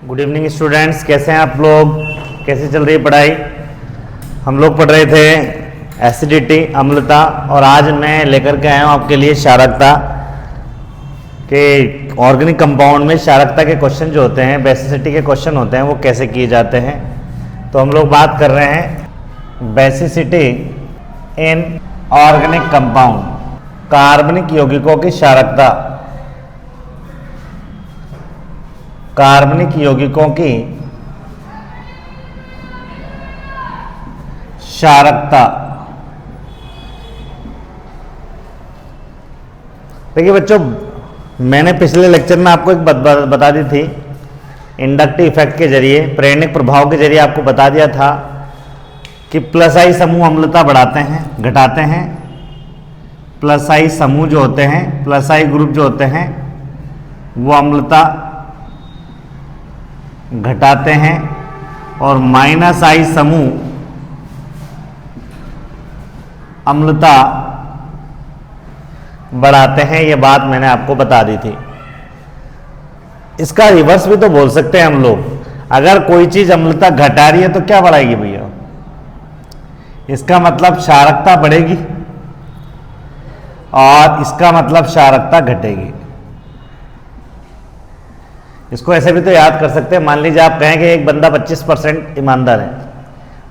Good evening students, कैसे हैं आप लोग? कैसे चल रही है पढ़ाई? हम लोग पढ़ रहे थे एसिडिटी, अम्लता, और आज मैं लेकर के आया हूँ आपके लिए क्षारकता के ऑर्गेनिक कंपाउंड में क्षारकता के क्वेश्चन जो होते हैं, बेसिसिटी के क्वेश्चन होते हैं, वो कैसे किए जाते हैं। तो हम लोग बात कर रहे हैं बेसिसिटी इन ऑर्गेनिक कंपाउंड, कार्बनिक यौगिकों की क्षारकता। कार्बनिक यौगिकों की क्षारकता। देखिए बच्चों, मैंने पिछले लेक्चर में आपको एक बात बता दी थी, इंडक्टिव इफेक्ट के जरिए, प्रेरणिक प्रभाव के जरिए आपको बता दिया था कि प्लस आई समूह अम्लता बढ़ाते हैं, घटाते हैं। प्लस आई समूह जो होते हैं, प्लस आई ग्रुप जो होते हैं, वो अम्लता घटाते हैं, और माइनस आई समूह अम्लता बढ़ाते हैं। ये बात मैंने आपको बता दी थी। इसका रिवर्स भी तो बोल सकते हैं हम लोग। अगर कोई चीज अम्लता घटा रही है तो क्या बढ़ाएगी भैया? इसका मतलब क्षारकता बढ़ेगी, और इसका मतलब क्षारकता घटेगी। इसको ऐसे भी तो याद कर सकते हैं। मान लीजिए आप कहें कि एक बंदा 25% ईमानदार है।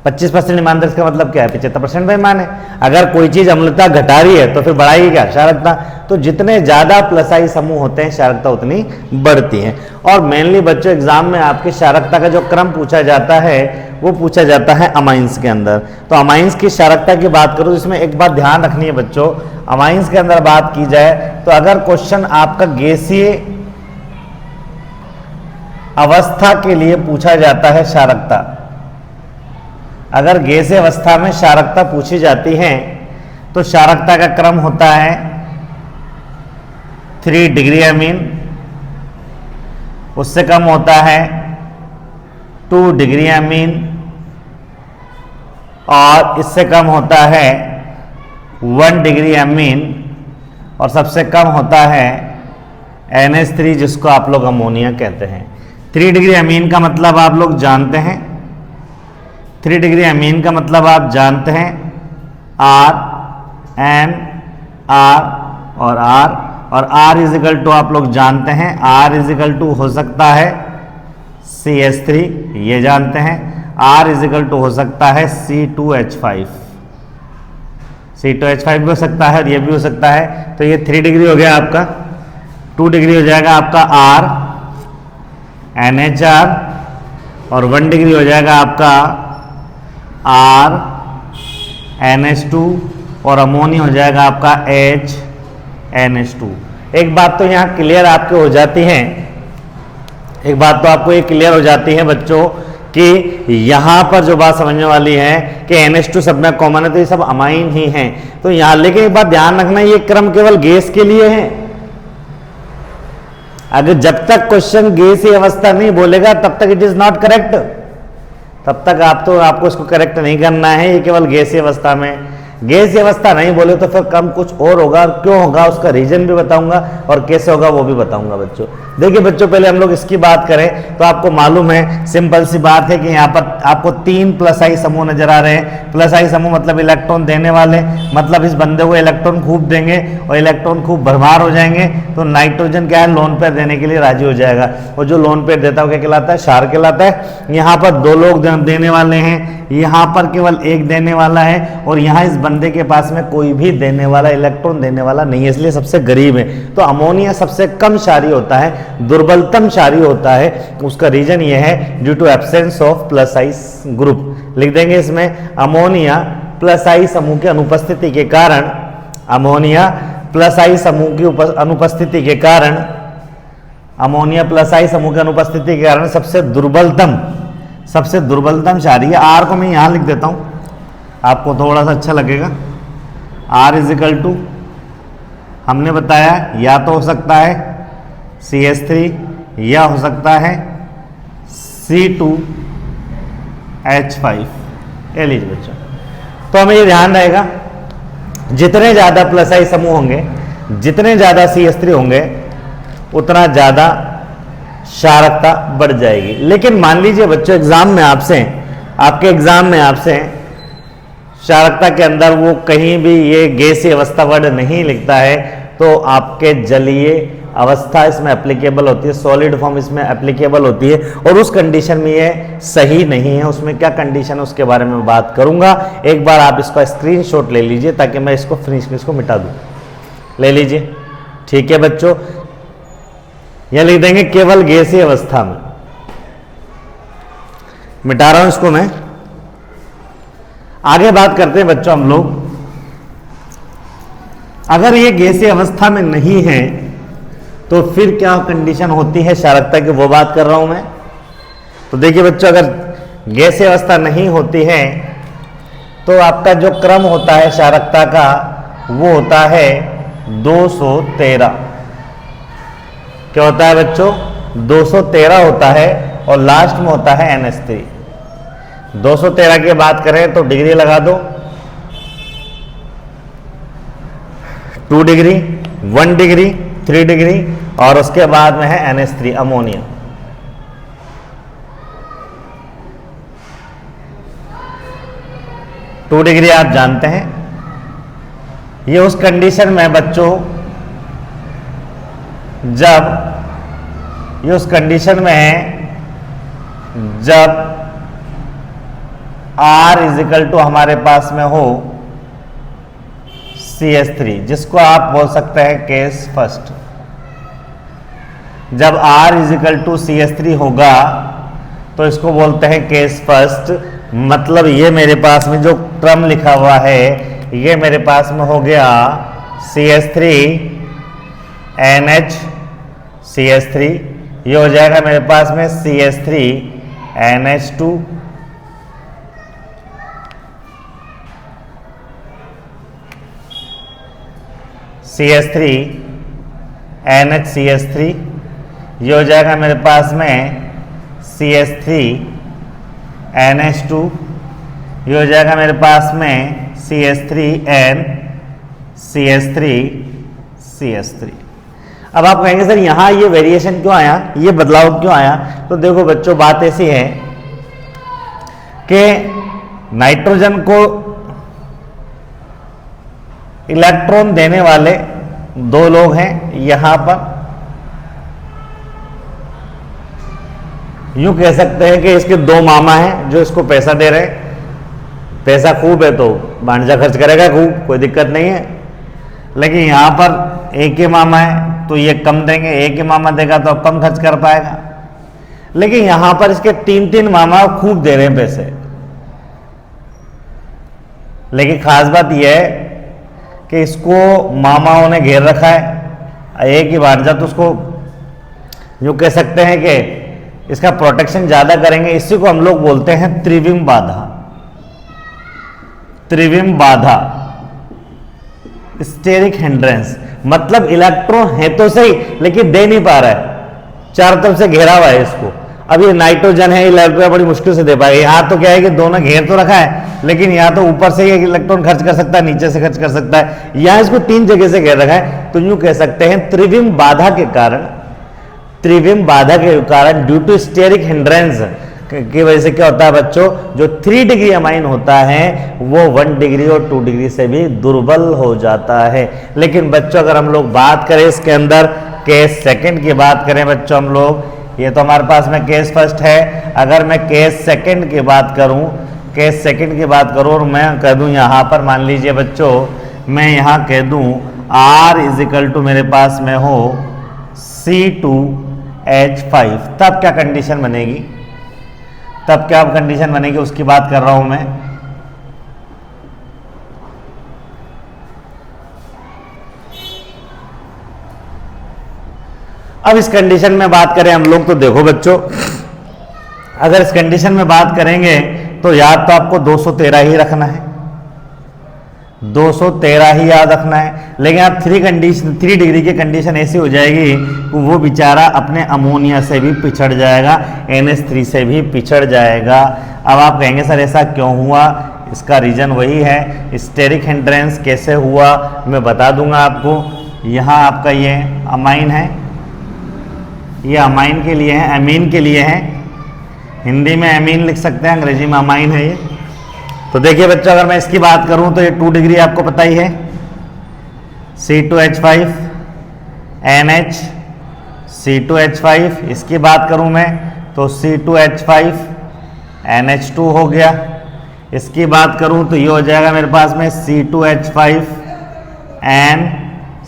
25% ईमानदार, इसका मतलब क्या है? 75% बेईमान है। अगर कोई चीज अम्लता घटा रही है तो फिर बढ़ाएगी क्या? क्षारकता। तो जितने ज्यादा प्लस आई समूह होते हैं, क्षारकता उतनी बढ़ती है। और मेनली बच्चों एग्जाम में आपकी क्षारकता का जो क्रम पूछा जाता है, वो पूछा जाता है अमाइंस के अंदर। तो अमाइंस की क्षारकता की बात करो, इसमें एक बात ध्यान रखनी है बच्चों, अमाइंस के अंदर बात की जाए तो अगर क्वेश्चन आपका गैसीय अवस्था के लिए पूछा जाता है क्षारकता, अगर गैसीय अवस्था में क्षारकता पूछी जाती है तो क्षारकता का क्रम होता है 3 डिग्री अमीन, उससे कम होता है 2 डिग्री अमीन, और इससे कम होता है 1 डिग्री अमीन, और सबसे कम होता है NH3, जिसको आप लोग अमोनिया कहते हैं। 3 डिग्री अमीन का मतलब आप लोग जानते हैं, 3 डिग्री अमीन का मतलब आप जानते हैं R, N, R और R, और R इजिकल टू आप लोग जानते हैं, R इजिकल टू हो सकता है CH3, ये जानते हैं। R इजिकल टू हो सकता है C2H5, C2H5 भी हो सकता है, और ये भी हो सकता है। तो ये 3 डिग्री हो गया आपका। 2 डिग्री हो जाएगा आपका R, NHR, और 1 डिग्री हो जाएगा आपका R, NH2, और अमोनिया हो जाएगा आपका HNH2। एक बात तो यहाँ क्लियर आपके हो जाती है, एक बात तो आपको ये क्लियर हो जाती है बच्चों कि यहाँ पर जो बात समझने वाली है कि NH2 सब में कॉमन है, तो ये सब अमाइन ही हैं। तो यहाँ लेकिन एक बात ध्यान रखना, ये क्रम केवल गैस के लिए है। अगर जब तक क्वेश्चन गैसीय अवस्था नहीं बोलेगा तब तक इट इज नॉट करेक्ट, तब तक आपको इसको करेक्ट नहीं करना है। ये केवल गैसीय अवस्था में, गैसीय अवस्था नहीं बोले तो फिर कम कुछ और होगा। क्यों होगा उसका रीजन भी बताऊंगा, और कैसे होगा वो भी बताऊंगा बच्चों। देखिए बच्चों, पहले हम लोग इसकी बात करें तो आपको मालूम है, सिंपल सी बात है कि यहाँ पर आपको 3 प्लस आई समूह नजर आ रहे हैं। प्लस आई समूह मतलब इलेक्ट्रॉन देने वाले, मतलब इस बंदे को इलेक्ट्रॉन खूब देंगे और इलेक्ट्रॉन खूब भरमार हो जाएंगे, तो नाइट्रोजन क्या है, लोन पेयर देने के लिए राजी हो जाएगा। और जो लोन पेयर देता है वो क्या कहलाता है? क्षार कहलाता है। यहाँ पर 2 लोग देने वाले हैं, यहाँ पर केवल 1 देने वाला है, और यहाँ इस बंदे के पास में कोई भी देने वाला, इलेक्ट्रॉन देने वाला नहीं है, इसलिए सबसे गरीब है। तो अमोनिया सबसे कम क्षारीय होता है, दुर्बलतम क्षारीय होता है। उसका रीजन ये है due to absence of plus I group. लिख देंगे इसमें, अमोनिया प्लस आई समूह की अनुपस्थिति के कारण, अमोनिया प्लस आई समूह की अनुपस्थिति के कारण, अमोनिया प्लस आई समूह की अनुपस्थिति के कारण सबसे दुर्बलतम क्षारीय। R को मैं यहां लिख देता हूं, आपको थोड़ा सा अच्छा लगेगा। R इजिकल टू हमने बताया या तो हो सकता है CH3, या हो सकता है C2H5। ये लीजिए बच्चों, तो हमें ये ध्यान रहेगा, जितने ज्यादा प्लस आई समूह होंगे, जितने ज्यादा CH3 होंगे, उतना ज्यादा क्षारकता बढ़ जाएगी। लेकिन मान लीजिए बच्चों एग्जाम में आपसे, आपके एग्जाम में आपसे क्षारकता के अंदर वो कहीं भी ये गैसीय अवस्था वर्ड नहीं लिखता है, तो आपके जलीय अवस्था इसमें एप्लीकेबल होती है, सॉलिड फॉर्म इसमें एप्लीकेबल होती है, और उस कंडीशन में ये सही नहीं है। उसमें क्या कंडीशन है उसके बारे में बात करूंगा। एक बार आप इसका स्क्रीनशॉट ले लीजिए ताकि मैं इसको फिनिश इसको मिटा दूं। ले लीजिए, ठीक है बच्चों। यह लिख देंगे केवल गैसीय अवस्था में, मिटा रहा हूं इसको मैं। आगे बात करते हैं बच्चों हम लोग, अगर ये गैसीय अवस्था में नहीं है तो फिर क्या कंडीशन होती है क्षारकता की, वो बात कर रहा हूं मैं। तो देखिए बच्चों, अगर गैसीय अवस्था नहीं होती है तो आपका जो क्रम होता है क्षारकता का वो होता है 213। क्या होता है बच्चों? 213 होता है, और लास्ट में होता है NH3। 213 की बात करें तो डिग्री लगा दो, 2 डिग्री, 1 डिग्री, 3 डिग्री, और उसके बाद में है NH3 अमोनिया। टू डिग्री आप जानते हैं। ये उस कंडीशन में बच्चों जब ये उस कंडीशन में है जब R इजिकल टू हमारे पास में हो CH3, जिसको आप बोल सकते हैं केस फर्स्ट। जब R इजिकल टू CH3 होगा तो इसको बोलते हैं केस फर्स्ट। मतलब ये मेरे पास में जो क्रम लिखा हुआ है ये मेरे पास में हो गया CH3 NH CH3, ये हो जाएगा मेरे पास में CH3 NH2, CH3 NHCH3, ये हो जाएगा मेरे पास में CH3 NH2, ये हो जाएगा मेरे पास में CH3 N CH3 CH3। अब आप कहेंगे सर यहाँ ये वेरिएशन क्यों आया, ये बदलाव क्यों आया? तो देखो बच्चों, बात ऐसी है कि नाइट्रोजन को इलेक्ट्रॉन देने वाले 2 लोग हैं यहां पर। यूं कह सकते हैं कि इसके 2 मामा हैं जो इसको पैसा दे रहे हैं। पैसा खूब है तो भांजा खर्च करेगा खूब, कोई दिक्कत नहीं है। लेकिन यहां पर एक ही मामा है तो ये कम देंगे, एक ही मामा देगा तो कम खर्च कर पाएगा। लेकिन यहां पर इसके 3-3 मामा खूब दे रहे हैं पैसे। लेकिन खास बात यह है कि इसको मामाओं ने घेर रखा है, एक ही भांजा, तो उसको यूं कह सकते हैं कि इसका प्रोटेक्शन ज्यादा करेंगे। इसी को हम लोग बोलते हैं त्रिविम बाधा। त्रिविम बाधा, स्टेरिक हिंड्रेंस, मतलब इलेक्ट्रॉन है तो सही लेकिन दे नहीं पा रहा है, चारों तरफ से घेरा हुआ है इसको। अब ये नाइट्रोजन है, इलेक्ट्रॉन बड़ी मुश्किल से दे पाएगा। यहाँ तो क्या है कि दोनों घेर तो रखा है, लेकिन यहाँ तो ऊपर से ही इलेक्ट्रॉन खर्च कर सकता है, नीचे से खर्च कर सकता है। यहाँ इसको 3 जगह से घेर रखा है। तो यूं कह सकते हैं त्रिविम बाधा के कारण, त्रिविम बाधा के कारण ड्यू टू स्टेरिक हिंड्रेंस की वजह से क्या होता है बच्चों, जो 3 डिग्री अमाइन होता है वो 1 डिग्री और 2 डिग्री से भी दुर्बल हो जाता है। लेकिन बच्चों अगर हम लोग बात करें इसके अंदर केस सेकंड की बात करें बच्चों हम लोग, ये तो हमारे पास में केस फर्स्ट है। अगर मैं केस सेकंड की बात करूं, केस सेकंड की बात करूं और मैं कह दूं यहाँ पर, मान लीजिए बच्चों मैं यहाँ कह दूं R इजिकल टू मेरे पास में हो C2H5, तब क्या कंडीशन बनेगी? तब क्या कंडीशन बनेगी उसकी बात कर रहा हूं मैं। अब इस कंडीशन में बात करें हम लोग तो देखो बच्चों, अगर इस कंडीशन में बात करेंगे तो याद तो आपको 213 ही रखना है, 213 ही याद रखना है। लेकिन आप 3 डिग्री की कंडीशन ऐसी हो जाएगी कि वो बेचारा अपने अमोनिया से भी पिछड़ जाएगा, NH3 से भी पिछड़ जाएगा। अब आप कहेंगे सर ऐसा क्यों हुआ? इसका रीजन वही है, स्टेरिक हिंड्रेंस कैसे हुआ मैं बता दूंगा आपको। यहाँ आपका ये अमाइन है, ये अमाइन के लिए है, एमीन के लिए है। हिंदी में एमीन लिख सकते हैं, अंग्रेजी में अमाइन है ये। तो देखिए बच्चों, अगर मैं इसकी बात करूं तो ये 2 डिग्री आपको पता ही है, C2H5 NH C2H5। इसकी बात करूं मैं तो C2H5 NH2 हो गया। इसकी बात करूं तो ये हो जाएगा मेरे पास में C2H5 N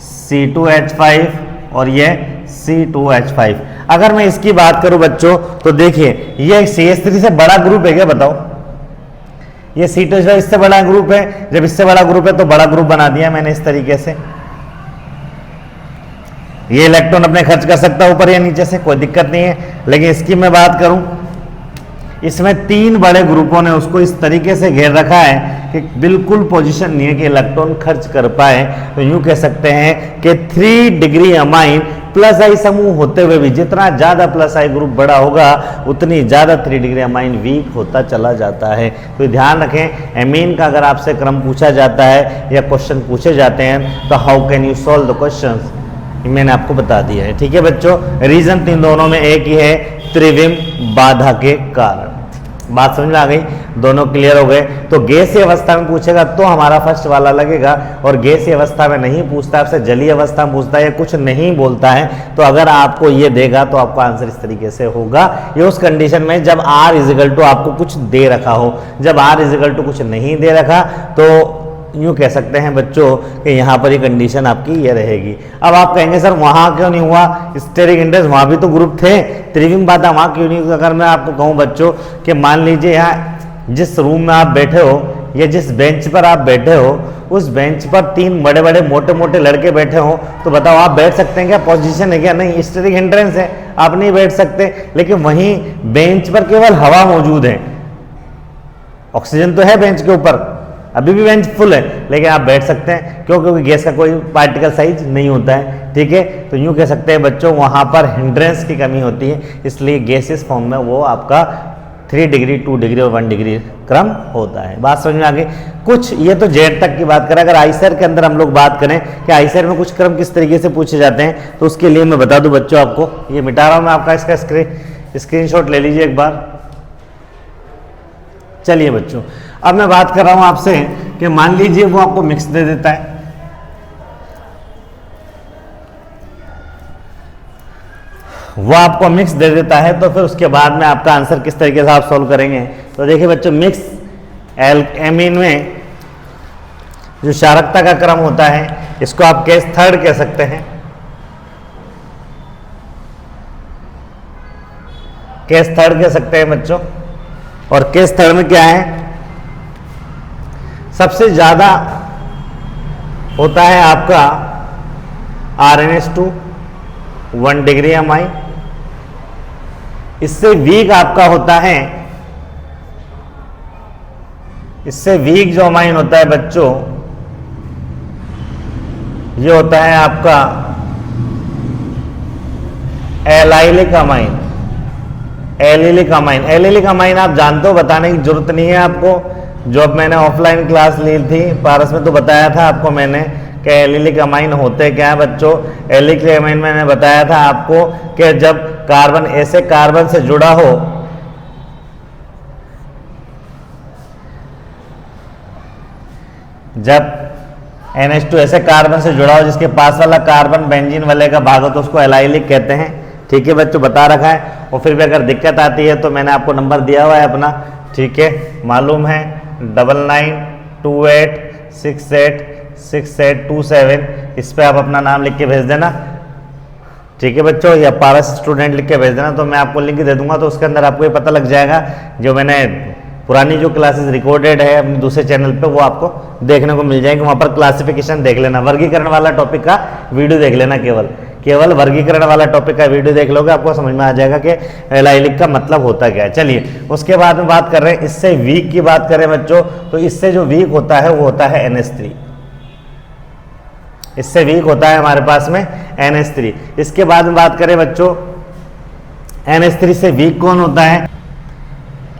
C2H5 और ये C2H5। अगर मैं इसकी बात करूं बच्चों तो देखिए ये CH3 से बड़ा ग्रुप है क्या, बताओ? ये C2H5 इससे बड़ा ग्रुप है। जब इससे बड़ा ग्रुप है तो बड़ा ग्रुप बना दिया मैंने इस तरीके से। ये इलेक्ट्रॉन अपने खर्च कर सकता है ऊपर या नीचे से, कोई दिक्कत नहीं है। लेकिन इसकी मैं बात करूं, इसमें 3 बड़े ग्रुपों ने उसको इस तरीके से घेर रखा है कि बिल्कुल पोजीशन नहीं है कि इलेक्ट्रॉन खर्च कर पाए। तो यूं कह सकते हैं कि 3 डिग्री अमाइन प्लस आई समूह होते हुए भी जितना ज्यादा प्लस आई ग्रुप बड़ा होगा उतनी ज्यादा 3 डिग्री अमाइन वीक होता चला जाता है। तो ध्यान रखें, एमीन का अगर आपसे क्रम पूछा जाता है या क्वेश्चन पूछे जाते हैं तो how can you solve the questions, मैंने आपको बता दिया है। ठीक है बच्चों, रीजन इन दोनों में एक ही है, त्रिविम बाधा के कारण। बात समझ में आ गई? दोनों क्लियर हो गए। तो गैसीय अवस्था में पूछेगा तो हमारा फर्स्ट वाला लगेगा, और गैसीय अवस्था में नहीं पूछता, आपसे जलीय अवस्था में पूछता है या कुछ नहीं बोलता है तो अगर आपको ये देगा तो आपका आंसर इस तरीके से होगा। ये उस कंडीशन में जब R इजिकल टू आपको कुछ दे रखा हो। जब R इजिकल टू कुछ नहीं दे रखा तो यूँ कह सकते हैं बच्चों कि यहाँ पर ये कंडीशन आपकी ये रहेगी। अब आप कहेंगे सर वहाँ क्यों नहीं हुआ, स्टेरिक इंडेक्स वहाँ भी तो ग्रुप थे, त्रिविम बाधा वहाँ क्यों नहीं? अगर मैं आपको कहूँ बच्चों कि मान लीजिए यहाँ जिस रूम में आप बैठे हो या जिस बेंच पर आप बैठे हो उस बेंच पर 3 बड़े बड़े मोटे मोटे लड़के बैठे हो, तो बताओ आप बैठ सकते हैं क्या? पोजीशन है क्या? नहीं, स्टेरिक हिंड्रेंस है, आप नहीं बैठ सकते। लेकिन वहीं बेंच पर केवल हवा मौजूद है, ऑक्सीजन तो है बेंच के ऊपर, अभी भी बेंच फुल है, लेकिन आप बैठ सकते हैं। क्यों? क्योंकि गैस का कोई पार्टिकल साइज नहीं होता है। ठीक है, तो यूं कह सकते हैं बच्चों वहां पर हिंड्रेंस की कमी होती है, इसलिए गैसेस फॉर्म में वो आपका 3 डिग्री 2 डिग्री और 1 डिग्री क्रम होता है। बात समझ में आ गई? कुछ ये तो जेड तक की बात करें, अगर आईसर के अंदर हम लोग बात करें कि आईसर में कुछ क्रम किस तरीके से पूछे जाते हैं तो उसके लिए मैं बता दूं बच्चों आपको, ये मिटा रहा हूं मैं आपका इसका स्क्रीनशॉट ले लीजिए एक बार। चलिए बच्चों, अब मैं बात कर रहा हूं आपसे कि मान लीजिए वो आपको मिक्स दे देता है, वो आपको मिक्स दे देता है तो फिर उसके बाद में आपका आंसर किस तरीके से आप सॉल्व करेंगे। तो देखिए बच्चों, मिक्स एमीन में जो क्षारकता का क्रम होता है इसको आप केस थर्ड कह सकते हैं। केस थर्ड कह सकते हैं बच्चों। और केस थर्ड में क्या है, सबसे ज्यादा होता है आपका RnH2 1 डिग्री अमाइन। इससे वीक आपका होता है, इससे वीक जो अमाइन होता है बच्चों ये होता है आपका allylic amine. Allylic amine, allylic amine आप जानते हो, बताने की जरूरत नहीं है आपको। जो अब मैंने ऑफलाइन क्लास ली थी पारस में तो बताया था आपको मैंने कि एलिलिक अमाइन होते क्या है बच्चों। एलिलिक अमाइन मैंने बताया था आपको कि जब कार्बन ऐसे कार्बन से जुड़ा हो, जब NH2 ऐसे कार्बन से जुड़ा हो जिसके पास वाला कार्बन बेंजीन वाले का भाग हो तो उसको एलाइलिक कहते हैं। ठीक है बच्चों, बता रखा है। और फिर भी अगर दिक्कत आती है तो मैंने आपको नंबर दिया हुआ है अपना, ठीक है, मालूम है 9928686827। इस पे आप अपना नाम लिख के भेज देना। ठीक है बच्चों, या पारस स्टूडेंट लिख के भेज देना तो मैं आपको लिंक दे दूंगा, तो उसके अंदर आपको ये पता लग जाएगा जो मैंने पुरानी जो क्लासेस रिकॉर्डेड है अपने दूसरे चैनल पे वो आपको देखने को मिल जाएंगे। वहां पर क्लासिफिकेशन देख लेना, वर्गीकरण वाला टॉपिक का वीडियो देख लेना, केवल वर्गीकरण वाला टॉपिक का वीडियो देख लोगे आपको समझ में आ जाएगा कि एलाइलिक का मतलब होता क्या है। चलिए उसके बाद में बात कर रहे हैं इससे वीक की बात करें बच्चों, तो इससे जो वीक होता है वो होता है NH3। इससे वीक होता है हमारे पास में NH3। इसके बाद में बात करें बच्चों NH3 से वीक कौन होता है,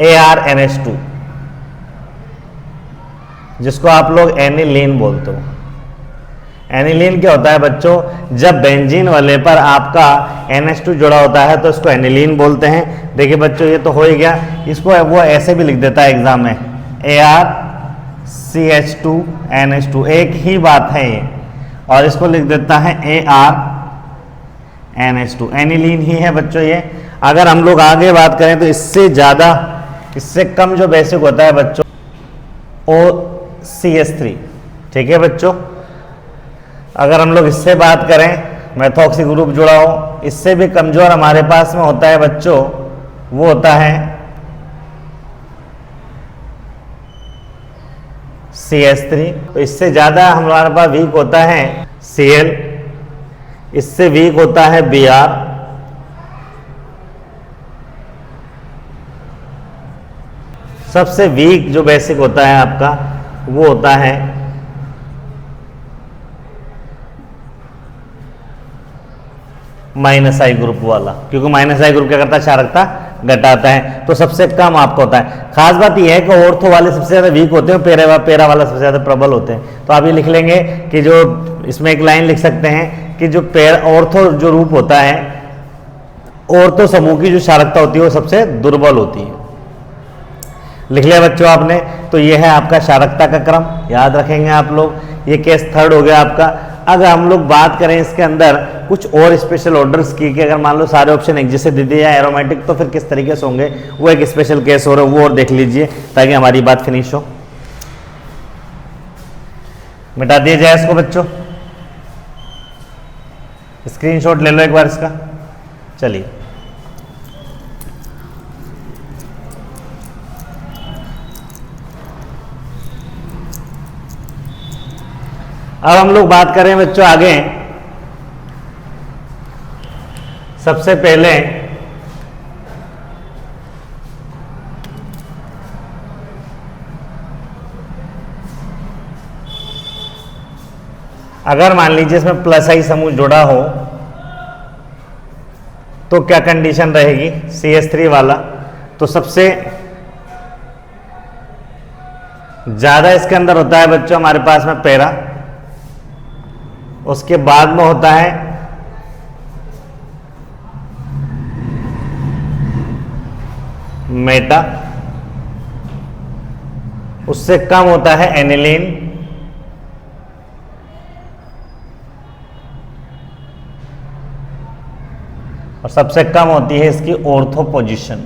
ArNH2, जिसको आप लोग एनिलीन बोलते हो। एनिलीन क्या होता है बच्चों, जब बेंजीन वाले पर आपका NH2 जुड़ा होता है तो इसको एनिलीन बोलते हैं। देखिए बच्चों ये तो हो ही गया, इसको वो ऐसे भी लिख देता है एग्जाम में, ArCH2NH2, एक ही बात है ये, और इसको लिख देता है ArNH2, एनिलीन ही है बच्चों ये। अगर हम लोग आगे बात करें तो इससे ज़्यादा, इससे कम जो बेसिक होता है बच्चों OCH3, ठीक है बच्चों। अगर हम लोग इससे बात करें, मेथॉक्सी ग्रुप जुड़ा हो, इससे भी कमजोर हमारे पास में होता है बच्चों, वो होता है CH3। तो इससे ज्यादा हमारे पास वीक होता है Cl, इससे वीक होता है Br, सबसे वीक जो बेसिक होता है आपका वो होता है -I ग्रुप वाला, क्योंकि -I ग्रुप क्या करता है, क्षारकता घटाता है। तो सबसे कम आपका होता है। खास बात यह है कि ऑर्थो वाले सबसे ज्यादा वीक होते हैं, पेरा वाला सबसे ज्यादा प्रबल होते हैं। तो आप ये लिख लेंगे कि जो इसमें एक लाइन लिख सकते हैं कि जो ऑर्थो जो रूप होता है, ऑर्थो समूह की जो क्षारकता होती है वो सबसे दुर्बल होती है। लिख लिया बच्चों आपने। तो ये है आपका क्षारकता का क्रम, याद रखेंगे आप लोग। ये केस थर्ड हो गया आपका। अगर हम लोग बात करें इसके अंदर कुछ और स्पेशल ऑर्डर्स की, कि अगर मान लो सारे ऑप्शन एक जैसे दे दिए या एरोमेटिक, तो फिर किस तरीके से होंगे, वो एक स्पेशल केस हो रहा है, वो और देख लीजिए ताकि हमारी बात फिनिश हो। मिटा दिया जाए इसको बच्चों, स्क्रीनशॉट ले लो एक बार इसका। चलिए अब हम लोग बात करें बच्चों आगे। सबसे पहले अगर मान लीजिए इसमें +I समूह जुड़ा हो तो क्या कंडीशन रहेगी CH3 वाला। तो सबसे ज्यादा इसके अंदर होता है बच्चों हमारे पास में पैरा, उसके बाद में होता है मेटा, उससे कम होता है एनिलीन, और सबसे कम होती है इसकी ऑर्थो पोजीशन,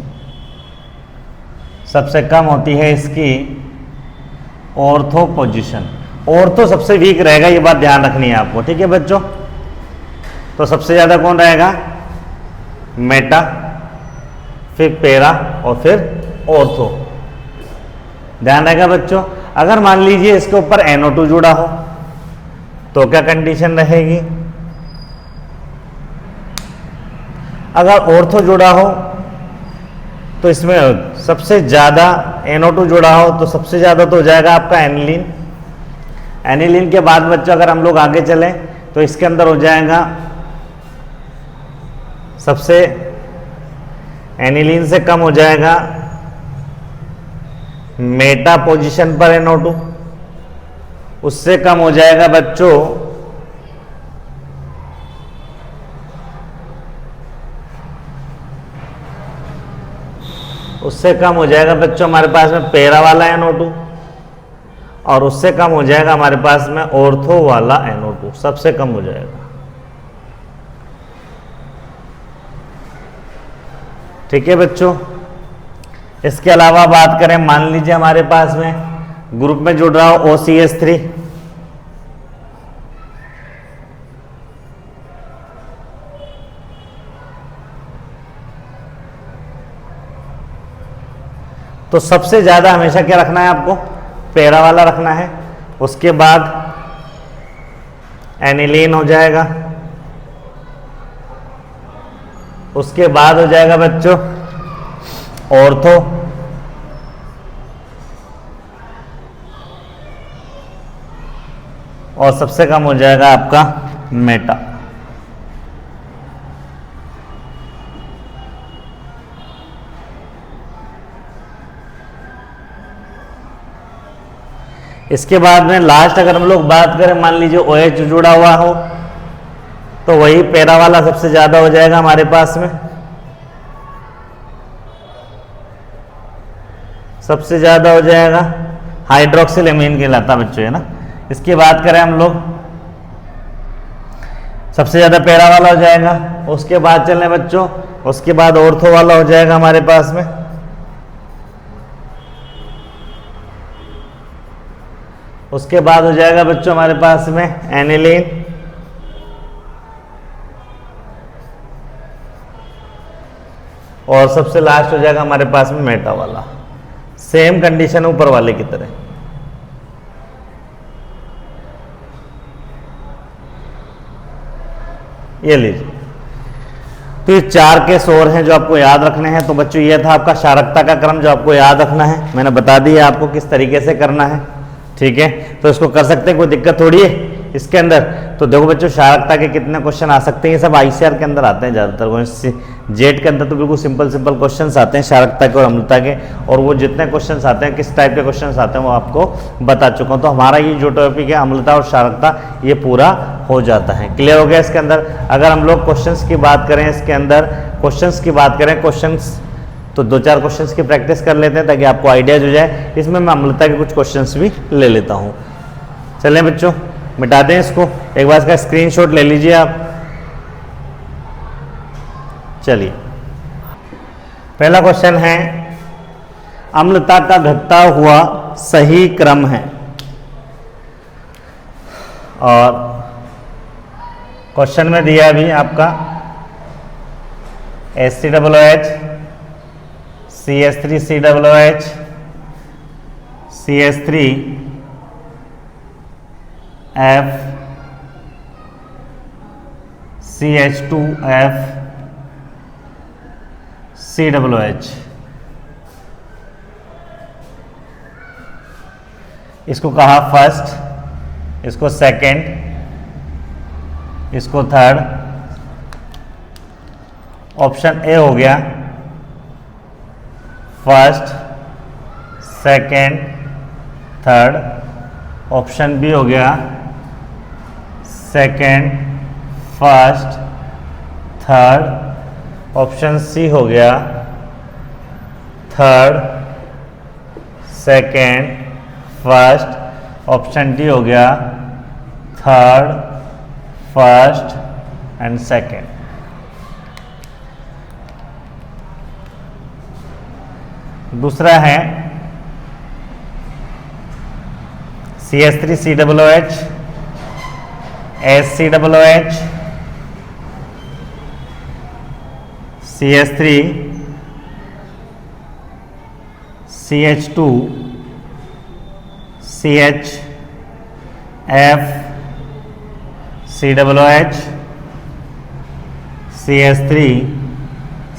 सबसे कम होती है इसकी ऑर्थो पोजीशन। ऑर्थो सबसे वीक रहेगा, ये बात ध्यान रखनी है आपको, ठीक है बच्चों। तो सबसे ज्यादा कौन रहेगा, मेटा, फिर पेरा और फिर ऑर्थो, ध्यान रहेगा बच्चों। अगर मान लीजिए इसके ऊपर NO2 जुड़ा हो तो क्या कंडीशन रहेगी। अगर ऑर्थो जुड़ा हो तो इसमें सबसे ज्यादा NO2 जुड़ा हो तो सबसे ज्यादा तो हो जाएगा आपका एनिलीन। एनिलीन के बाद बच्चों अगर हम लोग आगे चलें तो इसके अंदर हो जाएगा सबसे, एनिलीन से कम हो जाएगा मेटा पोजीशन पर NO2, उससे कम हो जाएगा बच्चों हमारे पास में पेरा वाला NO2, और उससे कम हो जाएगा हमारे पास में ऑर्थो वाला NO2, सबसे कम हो जाएगा, ठीक है बच्चों। इसके अलावा बात करें, मान लीजिए हमारे पास में ग्रुप में जुड़ रहा हो OCH3, तो सबसे ज्यादा हमेशा क्या रखना है आपको, पेरा वाला रखना है। उसके बाद एनिलीन हो जाएगा, उसके बाद हो जाएगा बच्चों ऑर्थो, और सबसे कम हो जाएगा आपका मेटा। इसके बाद में लास्ट अगर हम लोग बात करें, मान लीजिए OH जुड़ा हुआ हो तो वही पैरा वाला सबसे ज्यादा हो जाएगा हमारे पास में, सबसे ज्यादा हो जाएगा, हाइड्रोक्सिल एमीन कहलाता बच्चों, है ना। इसकी बात करें हम लोग, सबसे ज्यादा पैरा वाला हो जाएगा। उसके बाद चलें बच्चों, उसके बाद ऑर्थो वाला हो जाएगा हमारे पास में, उसके बाद हो जाएगा बच्चों हमारे पास में एनिलीन, और सबसे लास्ट हो जाएगा हमारे पास में मेटा वाला। सेम कंडीशन ऊपर वाले की तरह। ये लीजिए, तो ये 4 केस और हैं जो आपको याद रखने हैं। तो बच्चों ये था आपका क्षारकता का क्रम जो आपको याद रखना है, मैंने बता दिया आपको किस तरीके से करना है, ठीक है। तो इसको कर सकते हैं, कोई दिक्कत थोड़ी है इसके अंदर। तो देखो बच्चों, क्षारकता के कितने क्वेश्चन आ सकते हैं, ये सब ICR के अंदर आते हैं ज़्यादातर। जेट के अंदर तो बिल्कुल सिंपल क्वेश्चंस आते हैं क्षारकता के और अम्लता के, और वो जितने क्वेश्चंस आते हैं, किस टाइप के क्वेश्चंस आते हैं, वो आपको बता चुका हूँ। तो हमारा ये जो टॉपिक है अम्लता और क्षारकता, ये पूरा हो जाता है। क्लियर हो गया इसके अंदर। अगर हम लोग क्वेश्चंस की बात करें, इसके अंदर क्वेश्चंस की बात करें, क्वेश्चंस तो 2-4 क्वेश्चंस की प्रैक्टिस कर लेते हैं ताकि आपको आइडिया हो जाए। इसमें मैं अम्लता के कुछ क्वेश्चंस भी ले लेता हूँ। चलें बच्चों, मिटा दें इसको, एक बार इसका स्क्रीनशॉट ले लीजिए आप। चलिए, पहला क्वेश्चन है, अम्लता का घटता हुआ सही क्रम है। और क्वेश्चन में दिया भी आपका HCOOH, CH3COOH, CH3F, CH2F, COOH। इसको कहा फर्स्ट, इसको सेकंड, इसको थर्ड। ऑप्शन ए हो गया first, second, third. Option B हो गया second, first, third. Option C हो गया third, second, first. Option D हो गया थर्ड, फर्स्ट एंड सेकंड। दूसरा है CH3COOH, HCOOH, CH3, CH2, CH, F, COOH, CH3,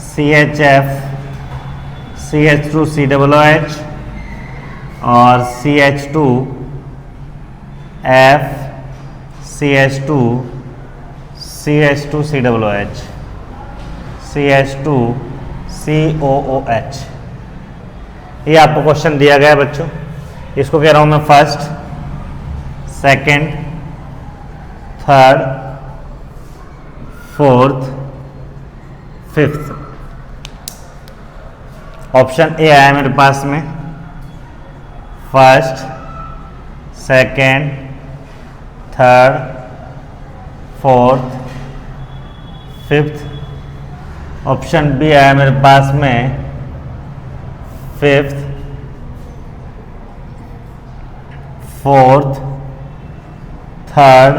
CHF, CH2, COOH और CH2, F, CH2, CH2, COOH, CH2, COOH। ये आपको question दिया गया है बच्चों। इसको कह रहा हूं मैं first, second, third, fourth, fifth. Option A आया मेरे पास में first, second, third, fourth, fifth. Option B आया मेरे पास में fifth, fourth, third,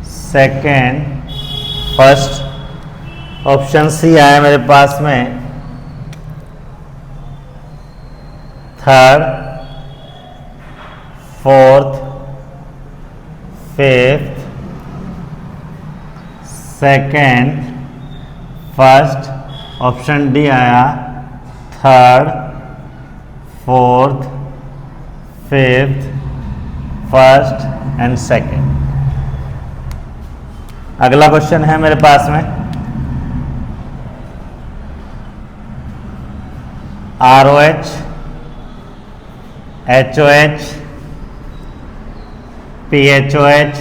second, first. Option C आया मेरे पास में third, fourth, fifth, second, first. Option D आया third, fourth, fifth, first and second. अगला क्वेश्चन है मेरे पास में ROH, HOH, PHOH,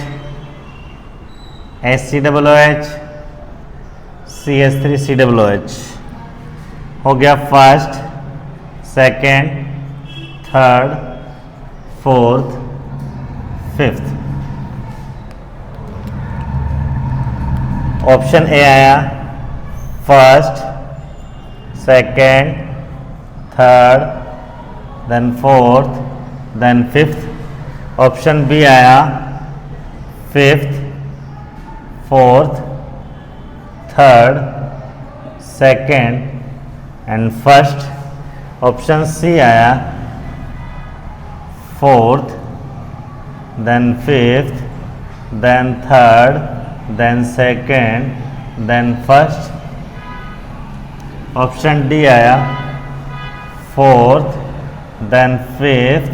HCOOH, CH3COOH हो गया first, second, third, fourth, fifth. Option A आया first, second, third, then fourth, then fifth. Option B आया fifth, fourth, third, second and first. Option C आया fourth, then fifth, then third, then second, then first. Option D आया fourth, then fifth,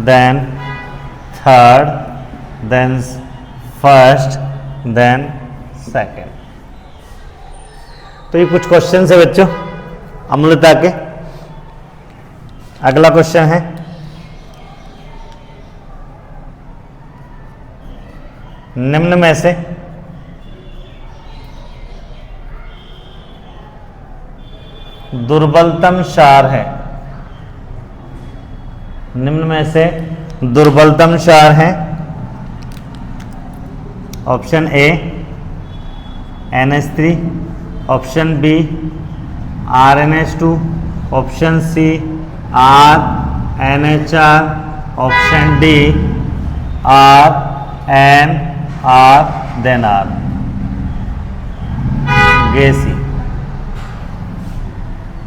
then third, then first, then second. तो ये कुछ question है बच्चों अम्लता के। अगला क्वेश्चन है निम्न में से दुर्बलतम क्षार है, निम्न में से दुर्बलतम क्षार है। Option A NH3, option B RNH2, option C RNHR, option D RNR, then R गैसी।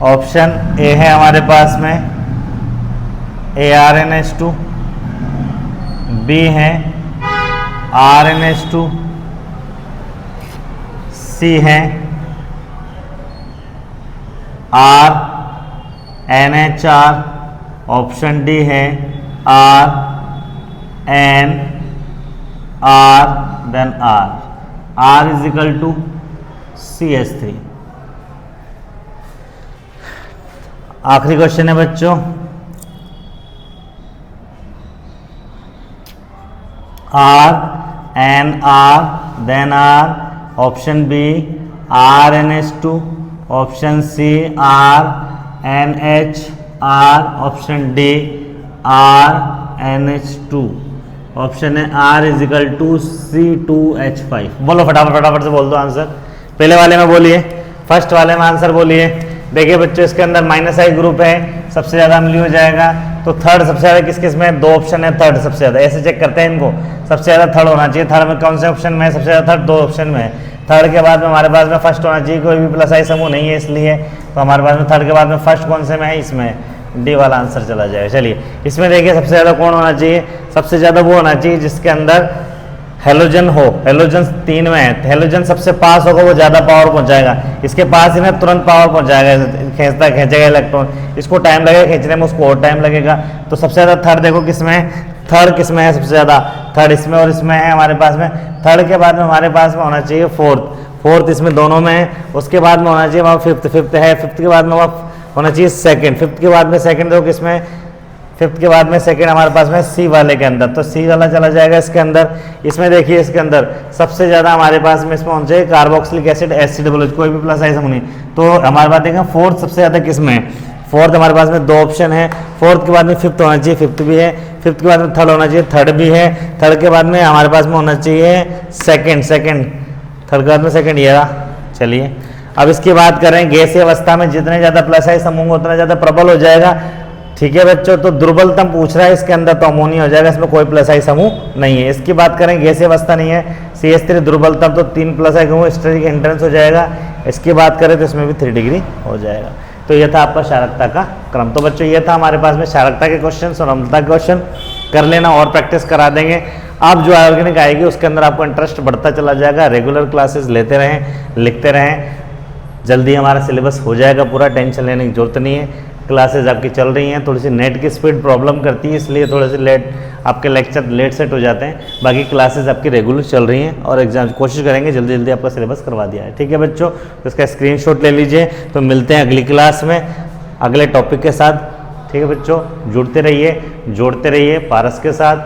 ऑप्शन ए है हमारे पास में ARNH2, बी है RNH2, सी है RNHR, ऑप्शन डी है RNR, then R is equal to CH3। आखिरी क्वेश्चन है बच्चों RNR, then R, option B RNH2, option C RNHR, option D RNH2। Option है R is equal to C2H5। बोलो फटाफट फटाफट से बोल दो आंसर। पहले वाले में बोलिए, फर्स्ट वाले में आंसर बोलिए। देखिए बच्चों इसके अंदर -I ग्रुप है, सबसे ज़्यादा अम्लीय हो जाएगा। तो थर्ड सबसे ज़्यादा किस किस में? 2 ऑप्शन है, थर्ड सबसे ज़्यादा। ऐसे चेक करते हैं इनको, सबसे ज़्यादा थर्ड होना चाहिए। थर्ड में कौन से ऑप्शन में है? सबसे ज़्यादा थर्ड 2 ऑप्शन में है। थर्ड के बाद में हमारे पास में फर्स्ट होना चाहिए, कोई भी +I समूह नहीं है इसलिए। तो हमारे पास में थर्ड के बाद में फर्स्ट कौन से में है? इसमें डी वाला आंसर चला जाएगा। चलिए इसमें देखिए सबसे ज़्यादा कौन होना चाहिए? सबसे ज़्यादा वो होना चाहिए जिसके अंदर हेलोजन हो। हेलोजन 3 में है, हेलोजन सबसे पास होगा वो ज़्यादा पावर पहुंचाएगा। इसके पास ही ना तुरंत पावर पहुंचाएगा, खींचेगा इलेक्ट्रॉन। इसको टाइम लगेगा खींचने में, उसको और टाइम लगेगा। तो सबसे ज़्यादा थर्ड देखो किसमें है? थर्ड किसमें है? सबसे ज़्यादा थर्ड इसमें और इसमें है हमारे पास में। थर्ड के बाद में हमारे पास में होना चाहिए फोर्थ इसमें दोनों में है। उसके बाद में होना चाहिए वहाँ फिफ्थ है। फिफ्थ के बाद में वहाँ होना चाहिए सेकंड। फिफ्थ के बाद में सेकंड देखो किसमें? फिफ्थ के बाद में सेकंड हमारे पास में सी वाले के अंदर, तो सी वाला चला जाएगा इसके अंदर। इसमें देखिए इसके अंदर सबसे ज़्यादा हमारे पास में इसमें होना चाहिए कार्बोक्सिलिक एसिड HCOOH, कोई भी +I समूह नहीं। तो हमारे पास देखें फोर्थ सबसे ज़्यादा किसमें है? फोर्थ हमारे पास में 2 ऑप्शन है। फोर्थ के बाद में फिफ्थ होना चाहिए, फिफ्थ भी है। फिफ्थ के बाद में थर्ड होना चाहिए, थर्ड भी है। थर्ड के बाद में हमारे पास में होना चाहिए सेकेंड। थर्ड के बाद में सेकेंड ये रहा। चलिए अब इसकी बात करें, गैसीय अवस्था में जितने ज़्यादा +I समूह उतना ज़्यादा प्रबल हो जाएगा। ठीक है बच्चों, तो दुर्बलतम पूछ रहा है, इसके अंदर तो अमोनिया हो जाएगा, इसमें कोई +I समूह नहीं है। इसकी बात करें गैसीय अवस्था नहीं है, CH3 दुर्बलतम, तो 3 +I समूह स्टेरिक एंट्रेंस हो जाएगा। इसकी बात करें तो इसमें भी 3 डिग्री हो जाएगा। तो यह था आपका क्षारकता का क्रम। तो बच्चों ये था हमारे पास में क्षारकता के क्वेश्चन और अम्लता के क्वेश्चन। कर लेना और प्रैक्टिस करा देंगे। अब जो ऑर्गेनिक आएगी उसके अंदर आपको इंटरेस्ट बढ़ता चला जाएगा। रेगुलर क्लासेस लेते रहें, लिखते रहें, जल्दी हमारा सिलेबस हो जाएगा पूरा, टेंशन लेने की जरूरत नहीं है। क्लासेस आपकी चल रही हैं, थोड़ी सी नेट की स्पीड प्रॉब्लम करती है, इसलिए थोड़े से लेट आपके लेक्चर लेट सेट हो जाते हैं। बाकी क्लासेस आपकी रेगुलर चल रही हैं और एग्जाम कोशिश करेंगे जल्दी जल्दी आपका सिलेबस करवा दिया है। ठीक है बच्चों, तो इसका स्क्रीनशॉट ले लीजिए। तो मिलते हैं अगली क्लास में अगले टॉपिक के साथ। ठीक है बच्चों, जुड़ते रहिए, जोड़ते रहिए पारस के साथ।